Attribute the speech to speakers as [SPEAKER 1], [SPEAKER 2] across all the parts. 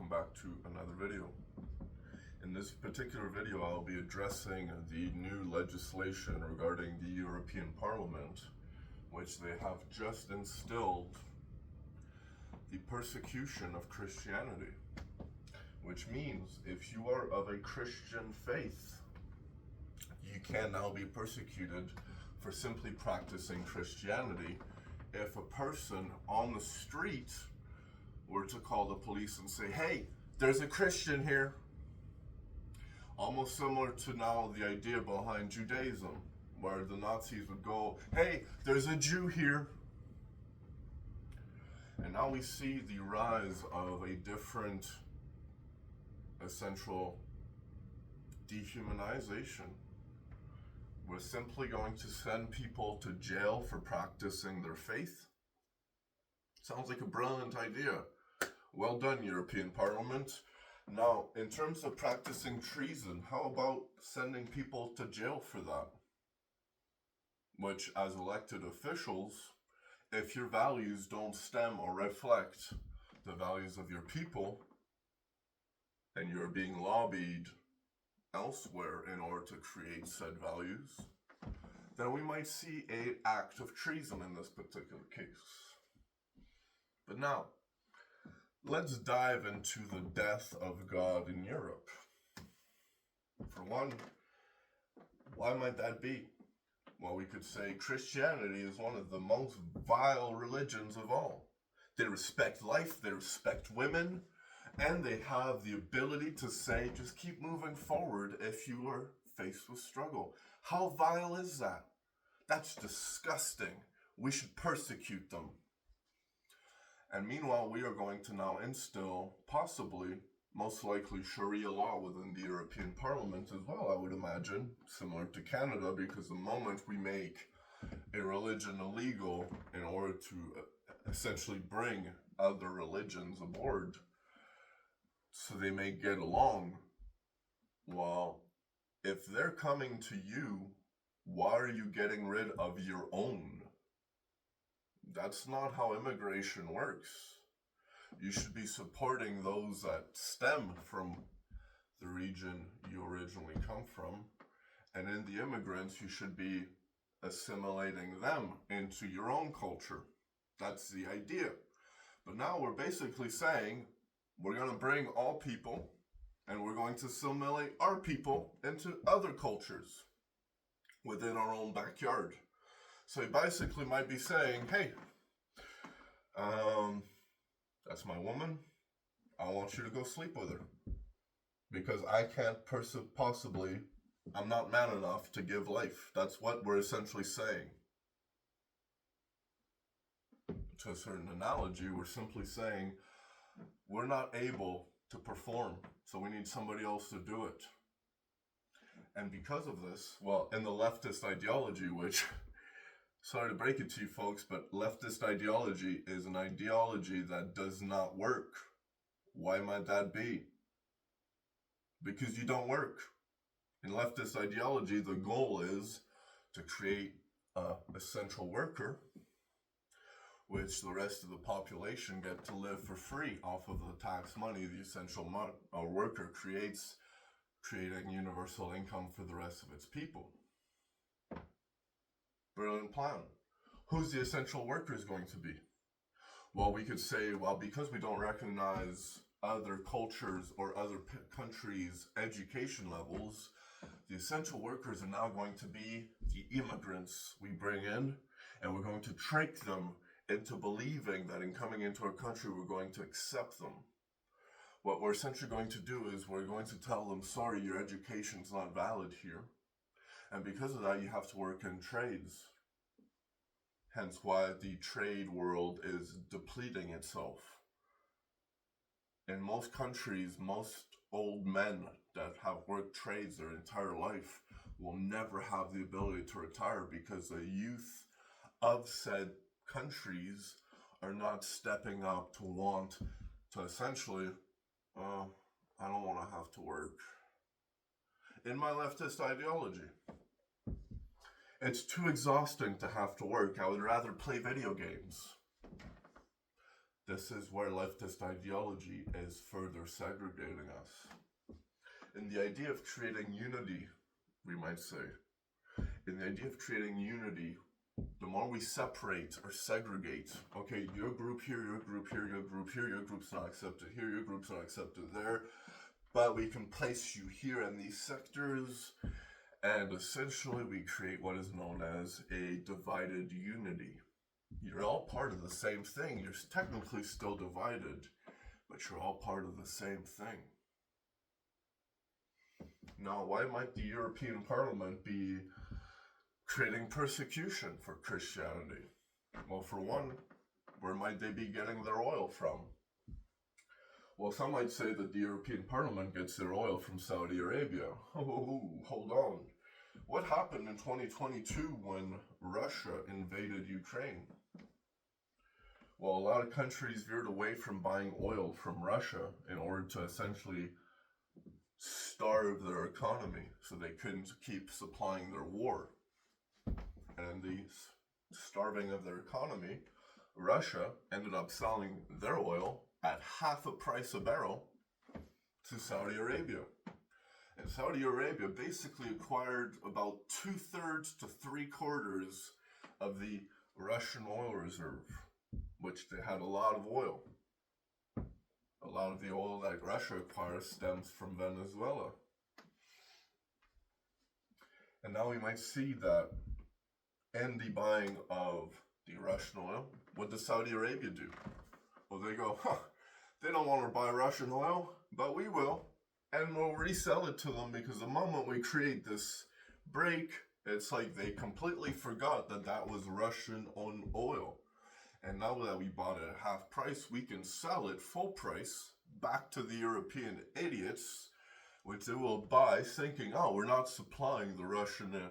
[SPEAKER 1] welcome back to another video. In this particular video, I'll be addressing the new legislation regarding the European Parliament, which they have just instilled the persecution of Christianity, which means if you are of a Christian faith, you can now be persecuted for simply practicing Christianity if a person on the street were to call the police and say, hey, there's a Christian here. Almost similar to now the idea behind Judaism, where the Nazis would go, hey, there's a Jew here. And now we see the rise of a different essential dehumanization. We're simply going to send people to jail for practicing their faith. Sounds like a brilliant idea. Well done, European Parliament. Now, in terms of practicing treason, how about sending people to jail for that? Which, as elected officials, if your values don't stem or reflect the values of your people, and you're being lobbied elsewhere in order to create said values, then we might see an act of treason in this particular case. But now, let's dive into the death of God in Europe. For one, why might that be? Well, we could say Christianity is one of the most vile religions of all. They respect life, they respect women, and they have the ability to say, just keep moving forward if you are faced with struggle. How vile is that? That's disgusting. We should persecute them. And meanwhile, we are going to now instill, possibly, most likely, Sharia law within the European Parliament as well, I would imagine, similar to Canada, because the moment we make a religion illegal in order to essentially bring other religions aboard so they may get along, well, if they're coming to you, why are you getting rid of your own? That's not how immigration works. You should be supporting those that stem from the region you originally come from. And in the immigrants, you should be assimilating them into your own culture. That's the idea. But now we're basically saying we're going to bring all people and we're going to assimilate our people into other cultures within our own backyard. So he basically might be saying, hey, that's my woman. I want you to go sleep with her. Because I can't possibly, I'm not man enough to give life. That's what we're essentially saying. To a certain analogy, we're simply saying we're not able to perform, so we need somebody else to do it. And because of this, well, in the leftist ideology, which, sorry to break it to you folks, but leftist ideology is an ideology that does not work. Why might that be? Because you don't work. In leftist ideology, the goal is to create a central worker, which the rest of the population get to live for free off of the tax money the essential worker creates, creating universal income for the rest of its people. Brilliant plan. Who's the essential workers going to be? Well, we could say, well, because we don't recognize other cultures or other countries' education levels, the essential workers are now going to be the immigrants we bring in, and we're going to trick them into believing that in coming into our country, we're going to accept them. What we're essentially going to do is we're going to tell them, sorry, your education's not valid here. And because of that, you have to work in trades. Hence why the trade world is depleting itself. In most countries, most old men that have worked trades their entire life will never have the ability to retire because the youth of said countries are not stepping up to want to essentially, I don't want to have to work. In my leftist ideology, it's too exhausting to have to work. I would rather play video games. This is where leftist ideology is further segregating us. In the idea of creating unity, we might say, in the idea of creating unity, the more we separate or segregate, okay, your group here, your group here, your group here, your group's not accepted here, your group's not accepted there, but we can place you here in these sectors, and essentially we create what is known as a divided unity. You're all part of the same thing. You're technically still divided, but you're all part of the same thing. Now, why might the European Parliament be creating persecution for Christianity? Well, for one, where might they be getting their oil from? Well, some might say that the European Parliament gets their oil from Saudi Arabia. Oh, hold on. What happened in 2022 when Russia invaded Ukraine? Well, a lot of countries veered away from buying oil from Russia in order to essentially starve their economy so they couldn't keep supplying their war. And in the starving of their economy, Russia ended up selling their oil at half a price a barrel to Saudi Arabia. And Saudi Arabia basically acquired about 2/3 to 3/4 of the Russian oil reserve, which they had a lot of oil. A lot of the oil that Russia acquires stems from Venezuela. And now we might see that in the buying of the Russian oil, what does Saudi Arabia do? Well, they go, they don't want to buy Russian oil, but we will. And we'll resell it to them, because the moment we create this break, it's like they completely forgot that that was Russian-owned oil. And now that we bought it at half price, we can sell it full price back to the European idiots, which they will buy thinking, oh, we're not supplying the Russian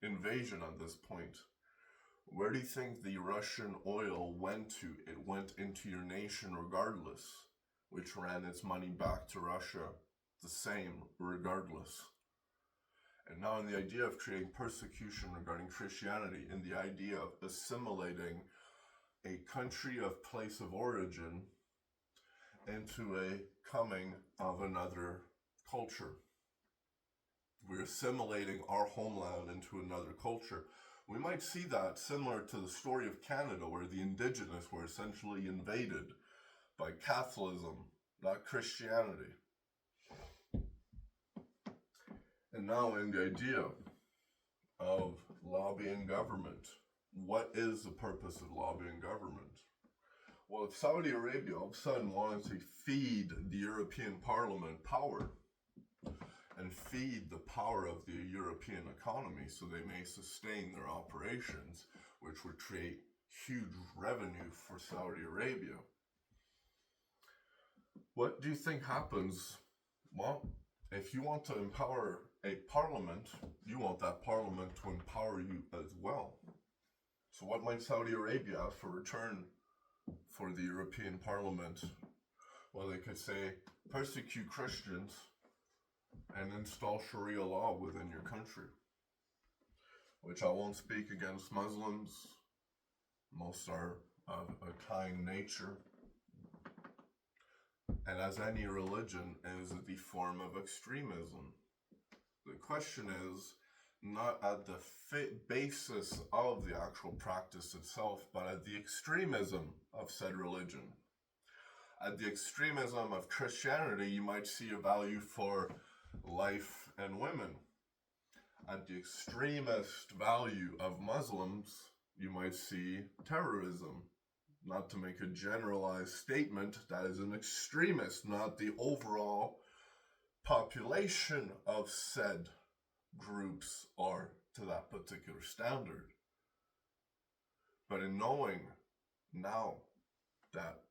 [SPEAKER 1] invasion at this point. Where do you think the Russian oil went to? It went into your nation regardless, which ran its money back to Russia the same regardless. And now in the idea of creating persecution regarding Christianity, in the idea of assimilating a country of place of origin into a coming of another culture. We're assimilating our homeland into another culture. We might see that similar to the story of Canada, where the indigenous were essentially invaded by Catholicism, not Christianity. And now in the idea of lobbying government, what is the purpose of lobbying government? Well, if Saudi Arabia all of a sudden wanted to feed the European Parliament power and feed the power of the European economy so they may sustain their operations, which would create huge revenue for Saudi Arabia, what do you think happens? Well, if you want to empower a parliament, you want that parliament to empower you as well. So what might Saudi Arabia ask for return for the European Parliament? Well, they could say, persecute Christians and install Sharia law within your country. Which I won't speak against Muslims. Most are of a kind nature. And as any religion is the form of extremism. The question is not at the basis of the actual practice itself, but at the extremism of said religion. At the extremism of Christianity, you might see a value for life and women. At the extremist value of Muslims, you might see terrorism. Not to make a generalized statement, that is an extremist, not the overall population of said groups are to that particular standard. But in knowing now that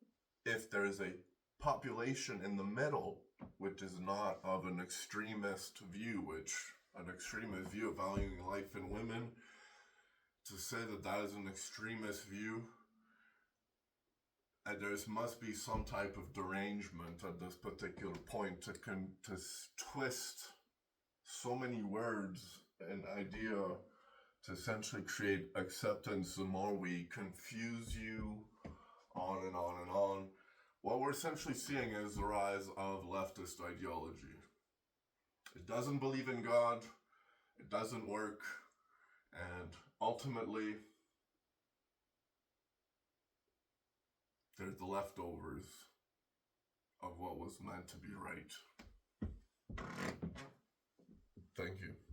[SPEAKER 1] if there is a population in the middle which is not of an extremist view, an extremist view of valuing life and women, to say that that is an extremist view, and there must be some type of derangement at this particular point to twist so many words and idea to essentially create acceptance. The more we confuse you on and on and on. What we're essentially seeing is the rise of leftist ideology. It doesn't believe in God, it doesn't work, and ultimately, they're the leftovers of what was meant to be right. Thank you.